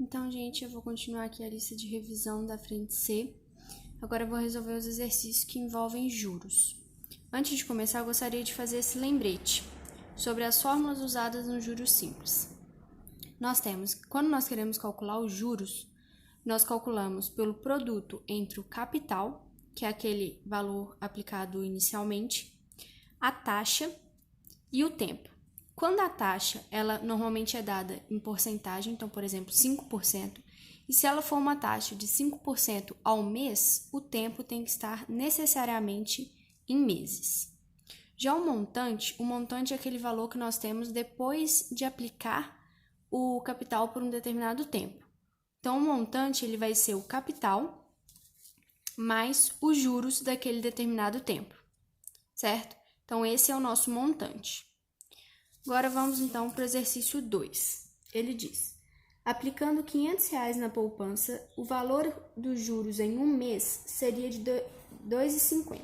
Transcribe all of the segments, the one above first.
Então, gente, eu vou continuar aqui a lista de revisão da frente C. Agora eu vou resolver os exercícios que envolvem juros. Antes de começar, eu gostaria de fazer esse lembrete sobre as fórmulas usadas no juros simples. Quando nós queremos calcular os juros, nós calculamos pelo produto entre o capital, que é aquele valor aplicado inicialmente, a taxa e o tempo. Quando a taxa, ela normalmente é dada em porcentagem, então, por exemplo, 5%, e se ela for uma taxa de 5% ao mês, o tempo tem que estar necessariamente em meses. Já o montante é aquele valor que nós temos depois de aplicar o capital por um determinado tempo. Então, o montante ele vai ser o capital mais os juros daquele determinado tempo, certo? Então, esse é o nosso montante. Agora, vamos então para o exercício 2. Ele diz, aplicando R$500 na poupança, o valor dos juros em um mês seria de R$ 2,50.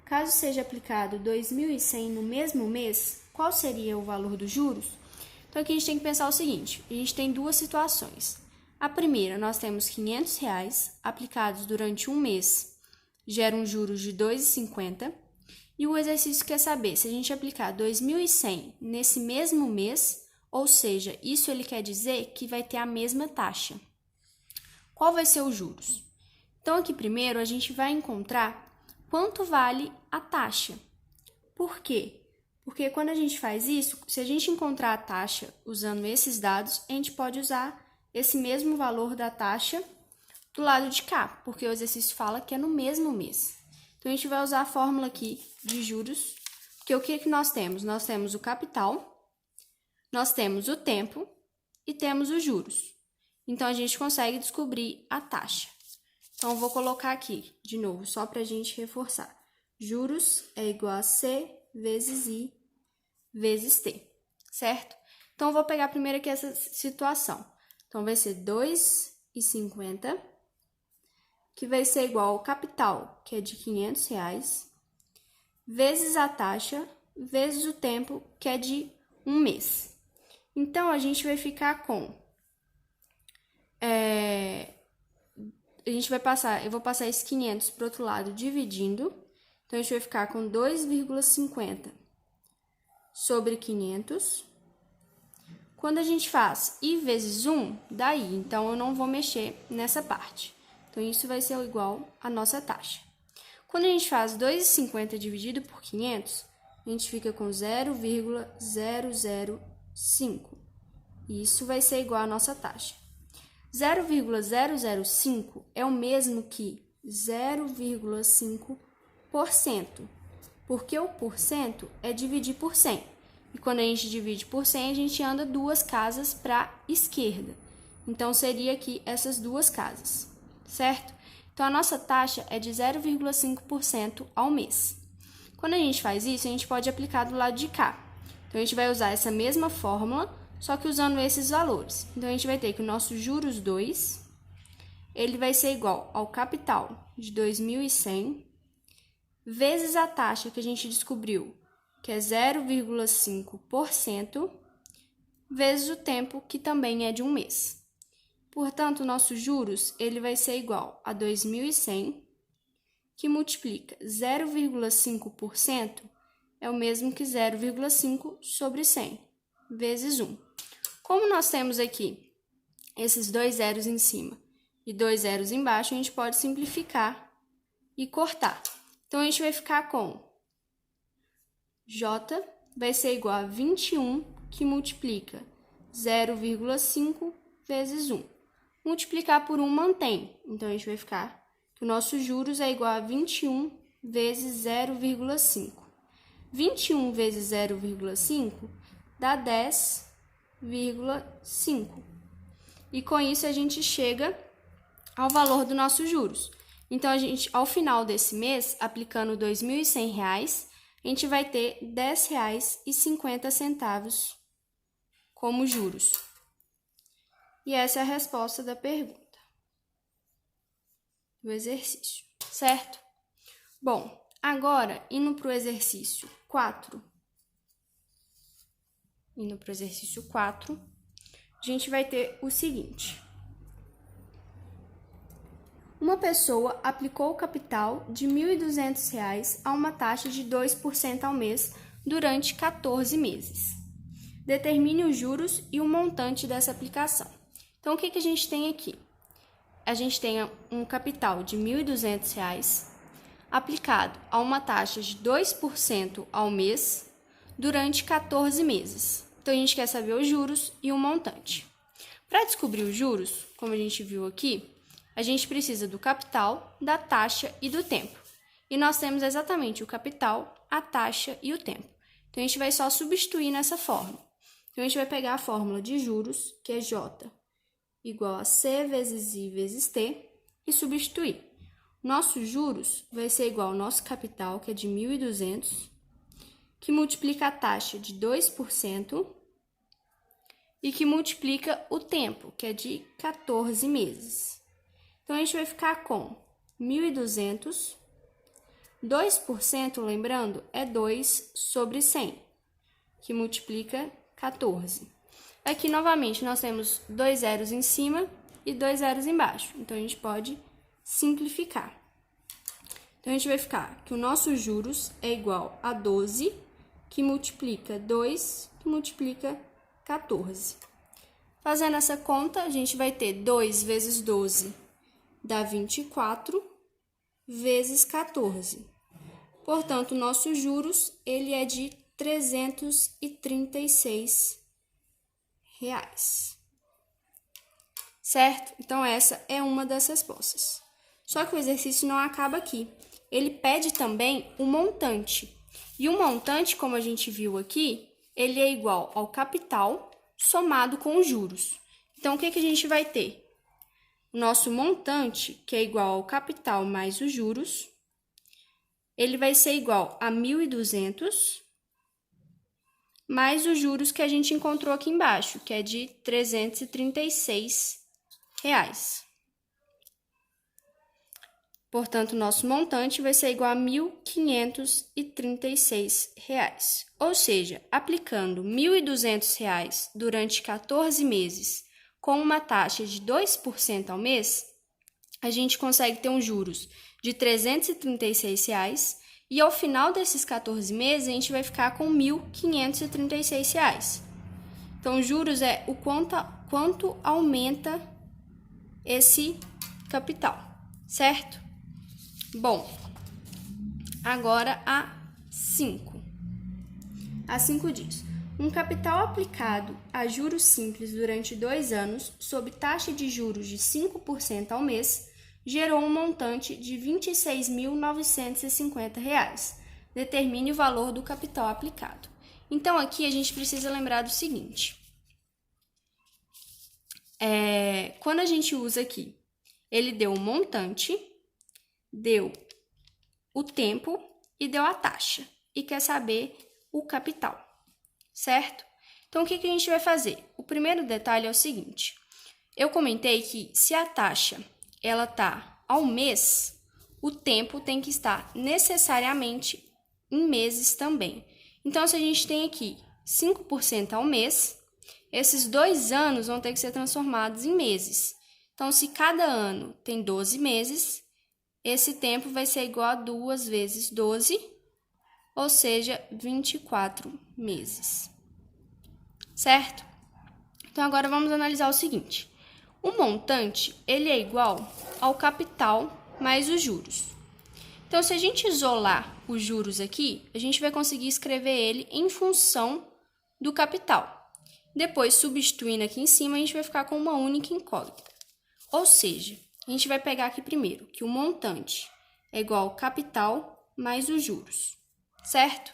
Caso seja aplicado R$ 2.100 no mesmo mês, qual seria o valor dos juros? Então, aqui a gente tem que pensar o seguinte, a gente tem duas situações. A primeira, nós temos R$500 aplicados durante um mês, geram juros de R$ 2,50. E o exercício quer saber se a gente aplicar 2.100 nesse mesmo mês, ou seja, isso ele quer dizer que vai ter a mesma taxa. Qual vai ser os juros? Então, aqui primeiro a gente vai encontrar quanto vale a taxa. Por quê? Porque quando a gente faz isso, se a gente encontrar a taxa usando esses dados, a gente pode usar esse mesmo valor da taxa do lado de cá, porque o exercício fala que é no mesmo mês. Então, a gente vai usar a fórmula aqui de juros, porque o que nós temos? Nós temos o capital, nós temos o tempo e temos os juros. Então, a gente consegue descobrir a taxa. Então, eu vou colocar aqui, de novo, só para a gente reforçar. Juros é igual a C vezes I vezes T, certo? Então, eu vou pegar primeiro aqui essa situação. Então, vai ser 2,50, que vai ser igual ao capital, que é de R$500, vezes a taxa, vezes o tempo, que é de um mês. Então, a gente vai ficar com... eu vou passar esse 500 para o outro lado dividindo. Então, a gente vai ficar com 2,50 sobre 500. Quando a gente faz I vezes 1, dá I. Então, eu não vou mexer nessa parte. Então, isso vai ser igual à nossa taxa. Quando a gente faz 2,50 dividido por 500, a gente fica com 0,005. Isso vai ser igual à nossa taxa. 0,005 é o mesmo que 0,5%, porque o porcento é dividir por 100. E quando a gente divide por 100, a gente anda duas casas para a esquerda. Então, seria aqui essas duas casas, certo? Então, a nossa taxa é de 0,5% ao mês. Quando a gente faz isso, a gente pode aplicar do lado de cá. Então, a gente vai usar essa mesma fórmula, só que usando esses valores. Então, a gente vai ter que o nosso juros 2, ele vai ser igual ao capital de 2.100, vezes a taxa que a gente descobriu, que é 0,5%, vezes o tempo, que também é de um mês. Portanto, o nosso juros ele vai ser igual a 2.100, que multiplica 0,5%, é o mesmo que 0,5 sobre 100, vezes 1. Como nós temos aqui esses dois zeros em cima e dois zeros embaixo, a gente pode simplificar e cortar. Então, a gente vai ficar com J vai ser igual a 21, que multiplica 0,5 vezes 1. Multiplicar por 1 mantém. Então, a gente vai ficar que o nosso juros é igual a 21 vezes 0,5. 21 vezes 0,5 dá 10,5. E com isso, a gente chega ao valor do nosso juros. Então, ao final desse mês, aplicando R$ 2.100, a gente vai ter R$ 10,50 como juros. E essa é a resposta da pergunta, do exercício, certo? Bom, agora, indo para o exercício 4. A gente vai ter o seguinte. Uma pessoa aplicou o capital de R$ 1.200 a uma taxa de 2% ao mês durante 14 meses. Determine os juros e o montante dessa aplicação. Então, o que a gente tem aqui? A gente tem um capital de R$ 1.200 aplicado a uma taxa de 2% ao mês durante 14 meses. Então, a gente quer saber os juros e o montante. Para descobrir os juros, como a gente viu aqui, a gente precisa do capital, da taxa e do tempo. E nós temos exatamente o capital, a taxa e o tempo. Então, a gente vai só substituir nessa fórmula. Então, a gente vai pegar a fórmula de juros, que é J igual a C vezes I vezes T, e substituir. Nossos juros vai ser igual ao nosso capital, que é de 1.200, que multiplica a taxa de 2%, e que multiplica o tempo, que é de 14 meses. Então, a gente vai ficar com 1.200, 2%, lembrando, é 2 sobre 100, que multiplica 14. Aqui, novamente, nós temos 2 zeros em cima e 2 zeros embaixo. Então, a gente pode simplificar. Então, a gente vai ficar que o nosso juros é igual a 12, que multiplica 2, que multiplica 14. Fazendo essa conta, a gente vai ter 2 vezes 12 dá 24 vezes 14. Portanto, o nosso juros ele é de R$ 336. Certo? Então, essa é uma das respostas. Só que o exercício não acaba aqui. Ele pede também o montante. E o montante, como a gente viu aqui, ele é igual ao capital somado com os juros. Então, o que a gente vai ter? O nosso montante, que é igual ao capital mais os juros, ele vai ser igual a 1.200 mais os juros que a gente encontrou aqui embaixo, que é de R$ 336. Portanto, nosso montante vai ser igual a R$ 1.536. Ou seja, aplicando R$ 1.200 durante 14 meses com uma taxa de 2% ao mês, a gente consegue ter um juros de R$ 336 e ao final desses 14 meses a gente vai ficar com R$ 1.536. Então, juros é o quanto aumenta esse capital, certo? Bom, agora a 5. A 5 diz: um capital aplicado a juros simples durante 2 anos, sob taxa de juros de 5% ao mês, gerou um montante de R$ 26.950. Determine o valor do capital aplicado. Então, aqui a gente precisa lembrar do seguinte. Quando a gente usa aqui, ele deu um montante, deu o tempo e deu a taxa. E quer saber o capital, certo? Então, o que a gente vai fazer? O primeiro detalhe é o seguinte. Eu comentei que se a taxa ela está ao mês, o tempo tem que estar necessariamente em meses também. Então, se a gente tem aqui 5% ao mês, esses 2 anos vão ter que ser transformados em meses. Então, se cada ano tem 12 meses, esse tempo vai ser igual a 2 vezes 12, ou seja, 24 meses. Certo? Então, agora vamos analisar o seguinte. O montante, ele é igual ao capital mais os juros. Então, se a gente isolar os juros aqui, a gente vai conseguir escrever ele em função do capital. Depois, substituindo aqui em cima, a gente vai ficar com uma única incógnita. Ou seja, a gente vai pegar aqui primeiro que o montante é igual ao capital mais os juros, certo?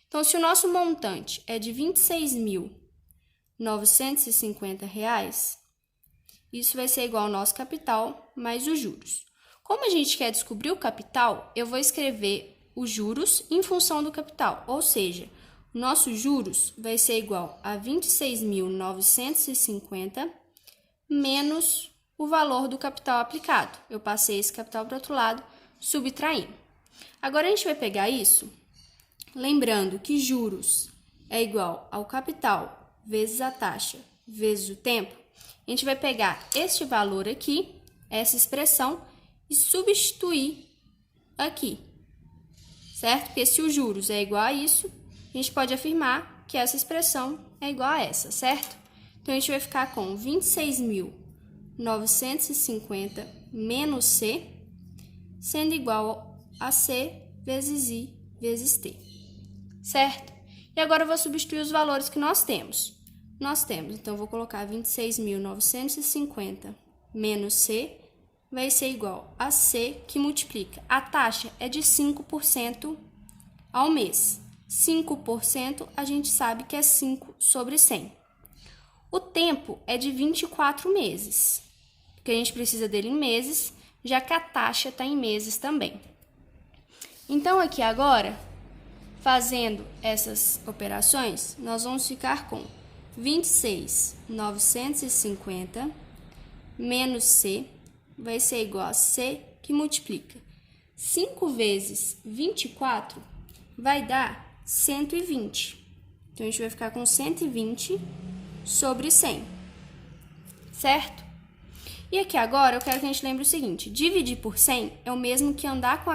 Então, se o nosso montante é de R$ 26.950, isso vai ser igual ao nosso capital mais os juros. Como a gente quer descobrir o capital, eu vou escrever os juros em função do capital, ou seja, o nosso juros vai ser igual a 26.950 menos o valor do capital aplicado. Eu passei esse capital para o outro lado, subtraindo. Agora, a gente vai pegar isso, lembrando que juros é igual ao capital vezes a taxa vezes o tempo. A gente vai pegar este valor aqui, essa expressão, e substituir aqui, certo? Porque se os juros é igual a isso, a gente pode afirmar que essa expressão é igual a essa, certo? Então, a gente vai ficar com 26.950 menos C, sendo igual a C vezes I vezes T, certo? E agora eu vou substituir os valores que nós temos. Então, eu vou colocar 26.950 menos C, vai ser igual a C, que multiplica. A taxa é de 5% ao mês. 5% a gente sabe que é 5 sobre 100. O tempo é de 24 meses, porque a gente precisa dele em meses, já que a taxa está em meses também. Então, aqui agora, fazendo essas operações, nós vamos ficar com 26.950 menos C vai ser igual a C, que multiplica 5 vezes 24 vai dar 120. Então, a gente vai ficar com 120 sobre 100, certo? E aqui agora eu quero que a gente lembre o seguinte: dividir por 100 é o mesmo que andar com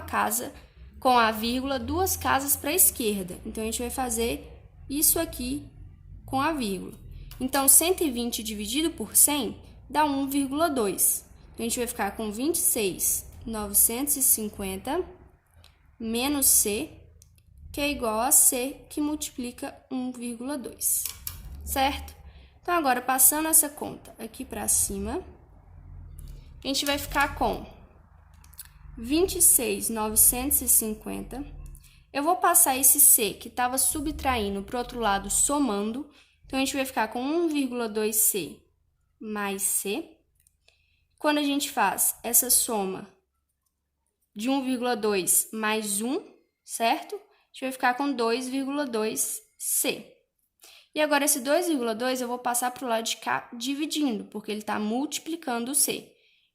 a vírgula 2 casas para a esquerda. Então, a gente vai fazer isso aqui com a vírgula. Então, 120 dividido por 100 dá 1,2. Então, a gente vai ficar com 26.950 menos C, que é igual a C, que multiplica 1,2, certo? Então, agora, passando essa conta aqui para cima, a gente vai ficar com 26.950. Eu vou passar esse C, que estava subtraindo, para o outro lado, somando. Então, a gente vai ficar com 1,2C mais C. Quando a gente faz essa soma de 1,2 mais 1, certo? A gente vai ficar com 2,2C. E agora, esse 2,2 eu vou passar para o lado de cá dividindo, porque ele está multiplicando o C.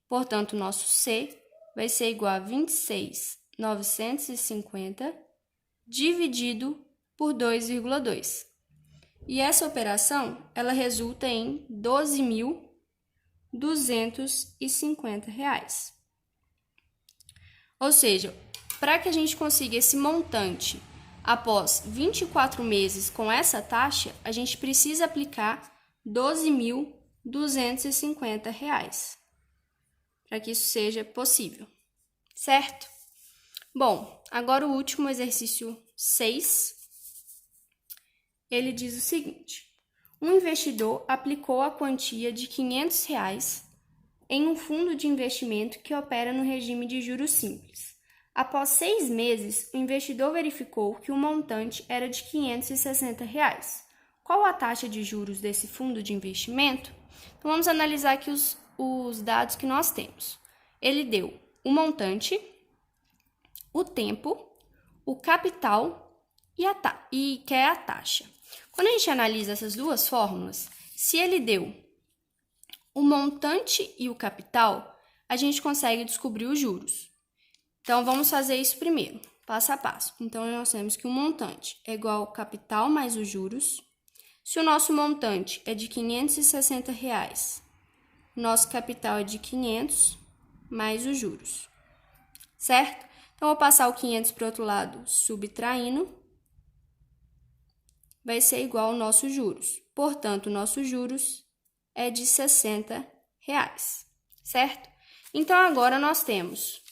Portanto, o nosso C vai ser igual a 26.950 dividido por 2,2. E essa operação, ela resulta em R$ 12.250. Ou seja, para que a gente consiga esse montante após 24 meses com essa taxa, a gente precisa aplicar R$ 12.250, para que isso seja possível, certo? Bom, agora o último exercício 6. Ele diz o seguinte: um investidor aplicou a quantia de R$ 500 em um fundo de investimento que opera no regime de juros simples. Após 6 meses, o investidor verificou que o montante era de R$ 560. Qual a taxa de juros desse fundo de investimento? Então, vamos analisar aqui os dados que nós temos. Ele deu o montante, o tempo, o capital e que é a taxa. Quando a gente analisa essas duas fórmulas, se ele deu o montante e o capital, a gente consegue descobrir os juros. Então, vamos fazer isso primeiro, passo a passo. Então, nós temos que o montante é igual ao capital mais os juros. Se o nosso montante é de R$ 560, nosso capital é de 500 mais os juros, certo? Então, vou passar o 500 para o outro lado, subtraindo, vai ser igual ao nossos juros. Portanto, o nosso juros é de R$ 60, certo? Então, agora nós temos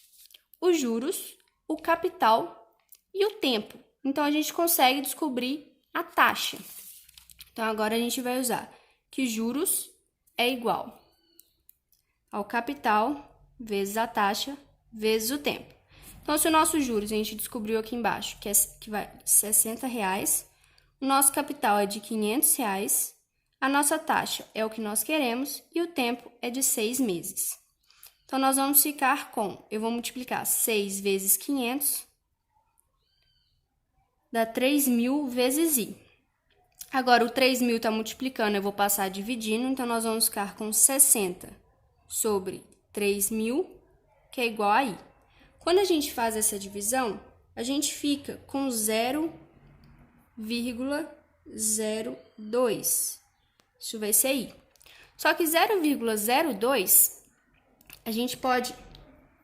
os juros, o capital e o tempo. Então, a gente consegue descobrir a taxa. Então, agora a gente vai usar que juros é igual ao capital vezes a taxa vezes o tempo. Então, se o nosso juros a gente descobriu aqui embaixo que vai R$ 60, o nosso capital é de R$ 500, a nossa taxa é o que nós queremos e o tempo é de 6 meses. Então, nós vamos ficar com, eu vou multiplicar 6 vezes 500, dá 3.000 vezes I. Agora, o 3.000 está multiplicando, eu vou passar dividindo, então nós vamos ficar com 60 sobre 3.000, que é igual a I. Quando a gente faz essa divisão, a gente fica com 0,02. Isso vai ser I. Só que 0,02 a gente pode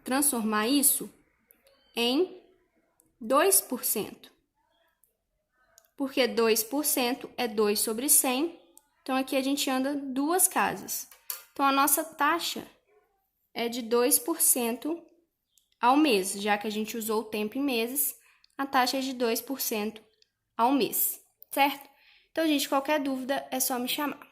transformar isso em 2%. Porque 2% é 2 sobre 100, então aqui a gente anda 2 casas. Então, a nossa taxa é de 2% ao mês, já que a gente usou o tempo em meses, a taxa é de 2% ao mês, certo? Então, gente, qualquer dúvida é só me chamar.